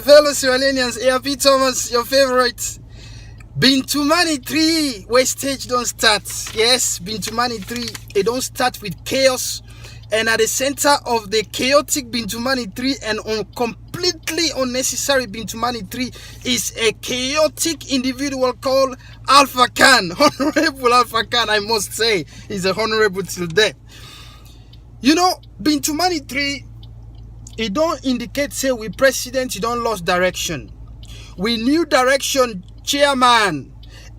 Fellow Sierra Leoneans, Aiah Thomas, your favorite. Bintumani 3, wastage don't start. Yes, Bintumani 3, it don't start with chaos. And at the center of the chaotic Bintumani 3 and completely unnecessary Bintumani 3 is a chaotic individual called Alpha Khan. Honorable Alpha Khan, I must say, he's a honorable till death. You know, Bintumani 3, it don't indicate, say, we president, you don't lost direction. We new direction, chairman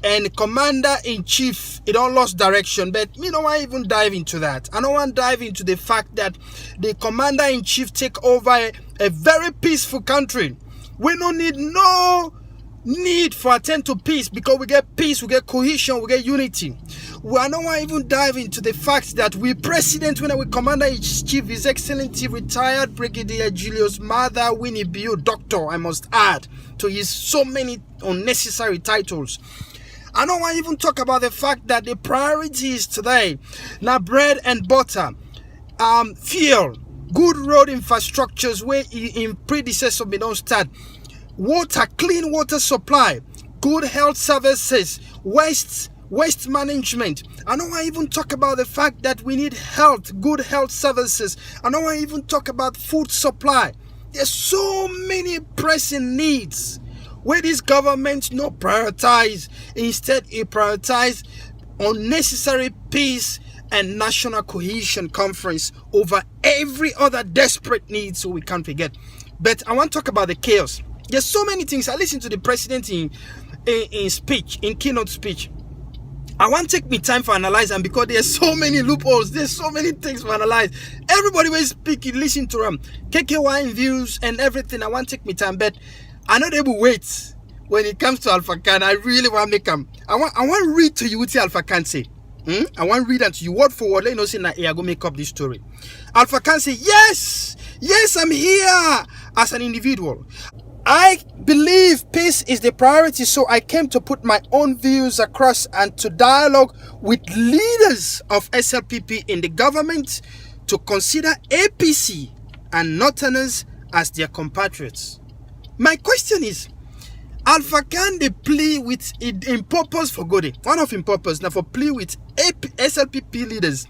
and commander-in-chief, it don't lost direction. But me don't want to even dive into that. I don't want to dive into the fact that the commander-in-chief take over a very peaceful country. We don't need for attend to peace, because we get peace, we get cohesion, we get unity. We don't want to even dive into the fact that we president, when we commander-in-chief, His Excellency retired Brigadier Julius Mother Winnie Bio, doctor, I must add, to his so many unnecessary titles. I don't want to even talk about the fact that the priorities today, now bread and butter, fuel, good road infrastructures where in predecessor we don't start, water, clean water supply, good health services, waste management. I don't want to even talk about the fact that we need good health services. I don't want to even talk about food supply. There's so many pressing needs where this government not prioritize. Instead, it prioritize unnecessary peace and national cohesion conference over every other desperate need, so we can't forget. But I want to talk about the chaos. There's so many things. I listened to the president in keynote speech. I want to take me time for analyze them, because there's so many loopholes, there's so many things to analyze. Everybody will speak, listen to them, KKY views and everything. I want to take me time, but I'm not able to wait. When it comes to Alpha Khan, I really want to make them. I want to read to you what Alpha Khan say. I want to read that to you word for word. Let you know, say that I go make up this story. Alpha Khan say, yes, I'm here as an individual. I believe peace is the priority, so I came to put my own views across and to dialogue with leaders of SLPP in the government to consider APC and Northerners as their compatriots. My question is, Alpha Khan, they plea with it in purpose for good. One of in purpose now for plea with SLPP leaders,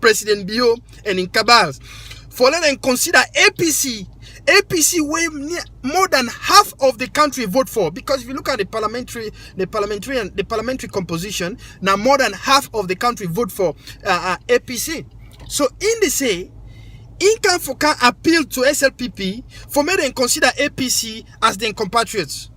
President Bio and in cabals, for let them consider APC where more than half of the country vote for. Because if you look at the parliamentary composition, now more than half of the country vote for APC. So in the say, Incan can appeal to SLPP for me to consider APC as their compatriots.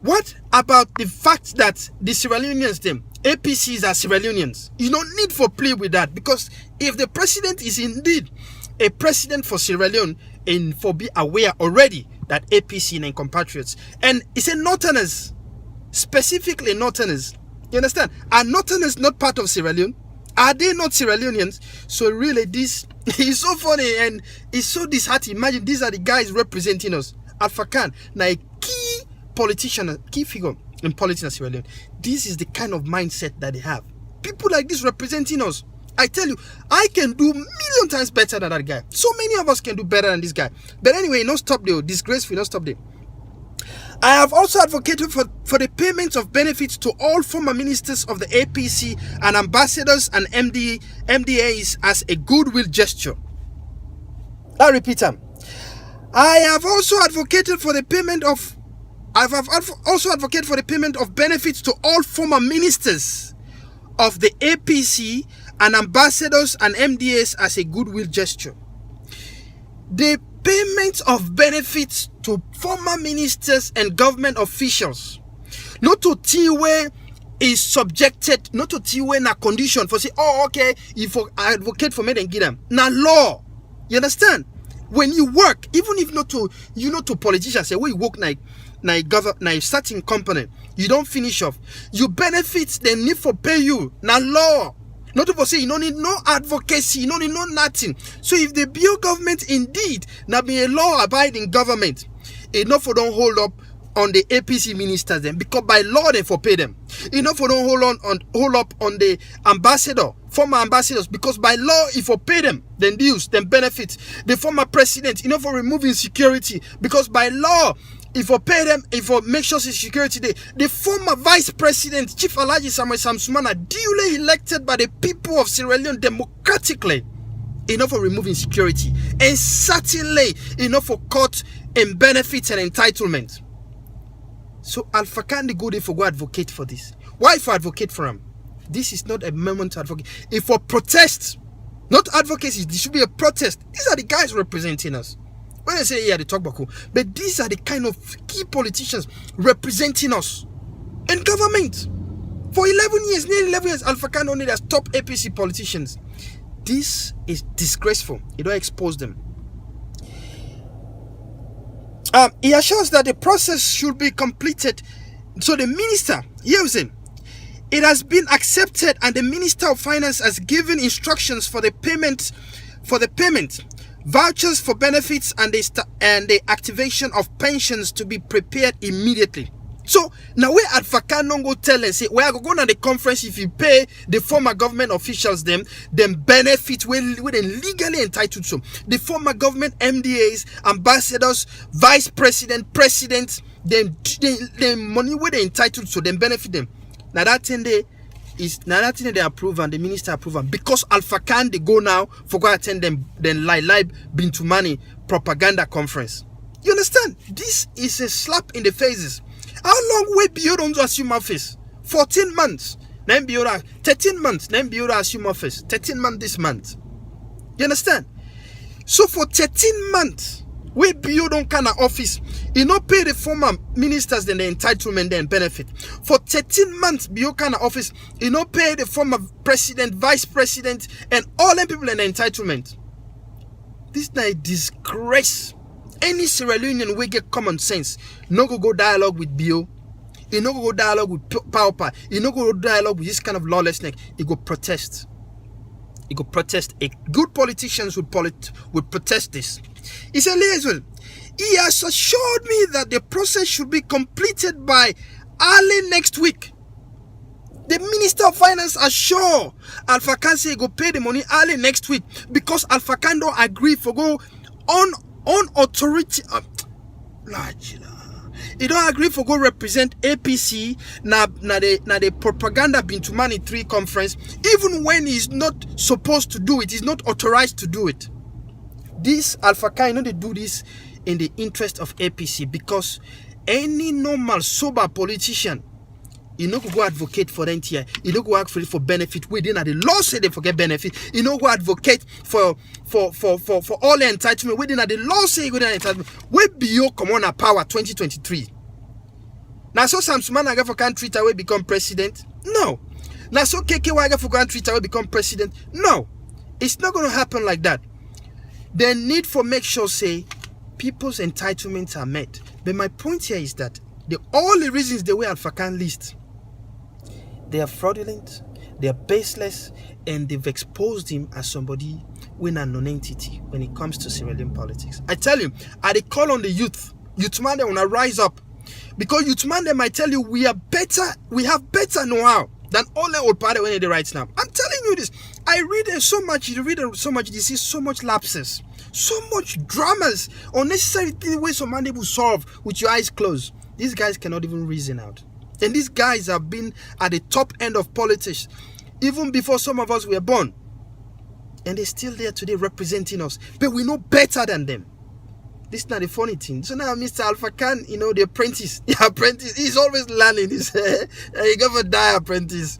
What about the fact that the Sierra Leoneans, them APCs are Sierra Leoneans? You don't need for play with that, because if the president is indeed a president for Sierra Leone, and for be aware already that APC and compatriots, and it's a Northerners, specifically Northerners. You understand? Are Northerners not part of Sierra Leone? Are they not Sierra Leoneans? So really, this is so funny and it's so disheartening. Imagine these are the guys representing us. Alpha Khan, now a key politician, key figure in politics in Sierra Leone. This is the kind of mindset that they have. People like this representing us. I tell you, I can do million times better than that guy. So many of us can do better than this guy. But anyway, no stop there. Disgraceful, no stop there. I have also advocated for the payment of benefits to all former ministers of the APC and ambassadors and MDAs as a goodwill gesture. I repeat them. I have also advocated for the payment of benefits to all former ministers of the APC and ambassadors and MDAs as a goodwill gesture. The payment of benefits to former ministers and government officials, not to Tiwe is subjected, not to Tiwe na condition for say, oh okay, if I advocate for me then give them. Now law, you understand? When you work, even if not to, you know, to politicians say, we work like certain company, you don't finish off, you benefits they need for pay you. Now law. Not to say you don't need no advocacy, you don't need no nothing. So if the Bio government indeed now be a law-abiding government, enough for don't hold up on the APC ministers then, because by law they for pay them. Enough for don't hold up on the ambassador former ambassadors, because by law, if you pay them, then dues, then benefit. The former president, for removing security, because by law, if you pay them, if you make sure security day. The former vice president, Chief Alhaji Samuel Samsumana, duly elected by the people of Sierra Leone democratically, for removing security, and certainly for court and benefits and entitlement. So Alpha Khan, the good if go advocate for this. Why for advocate for him? This is not a moment to advocate. If for protest, not advocacy, this should be a protest. These are the guys representing us. When I say they talk about, but these are the kind of key politicians representing us in government. For 11 years, nearly 11 years, Alpha Khan only has top APC politicians. This is disgraceful. You don't expose them. He assures that the process should be completed. So the minister, it has been accepted, and the Minister of Finance has given instructions for the payment, vouchers for benefits, and the activation of pensions to be prepared immediately. So now we Alpha Khan don't go tell and say we are going to the conference if you pay the former government officials them benefit when they legally entitled to. The former government MDAs, ambassadors, vice president, then money where they entitled to them benefit them. Now that thing they approve and the minister approve them, because Alpha Khan they go now for go attend them then live Bintumani propaganda conference. You understand? This is a slap in the faces. How long will Bio don't assume office? 14 months. Then Bio 13 months. Then Bio assume office. 13 months this month. You understand? So for 13 months, we Bio don't kind of office. You not pay the former ministers then the entitlement then benefit. For 13 months, Bio kind of office. You not pay the former president, vice president, and all them people in the entitlement. This is a disgrace. Any Sierra Leonean will get common sense. No go dialogue with Bio. You no go dialogue with paopa. You no go dialogue with this kind of lawlessness. You go protest. You go protest. A good politicians would protest this. He said, he has assured me that the process should be completed by early next week. The Minister of Finance assure Alpha Khan say go pay the money early next week, because Alpha Khan don't agree for go on authority. He don't agree for go represent APC na the propaganda Bintumani 3 conference, even when he's not supposed to do it, he's not authorized to do it. This Alpha Khan, they do this in the interest of APC, because any normal sober politician, you know go advocate for them here. You know go ask for benefit within the law say they forget benefit. You know go advocate for all the entitlement within the law say go the entitlement. We Bio come on a power 2023. Now so Samsumana for country away become president? No. Now so KK for country away become president? No. It's not going to happen like that. The need for make sure say people's entitlements are met. But my point here is that all the reasons the way Alpha Khan list, they are fraudulent, they are baseless, and they've exposed him as somebody with a non-entity when it comes to Sierra Leone politics. I tell you, I call on the youth man, they want to rise up, because youth man, they might tell you we have better know-how than all the old party when they right now. I'm telling you this. I read so much, you see so much lapses, so much dramas, unnecessary ways of man will solve with your eyes closed. These guys cannot even reason out. And these guys have been at the top end of politics even before some of us were born. And they're still there today representing us. But we know better than them. This is not the funny thing. So now Mr. Alpha Khan, the apprentice. The apprentice, he's always learning. He's you go for die apprentice.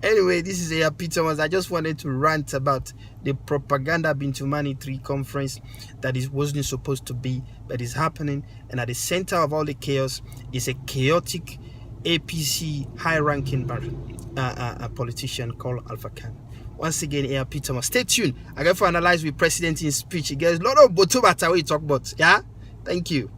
Anyway, this is Aiah Peter. I just wanted to rant about the propaganda Bintumani 3 conference that wasn't supposed to be, but is happening. And at the center of all the chaos is a chaotic APC high-ranking a politician called Alpha Khan. Once again, Aiah Peter. Stay tuned. I got to analyze with President in speech. He gets a lot of botobata we talk about. Yeah? Thank you.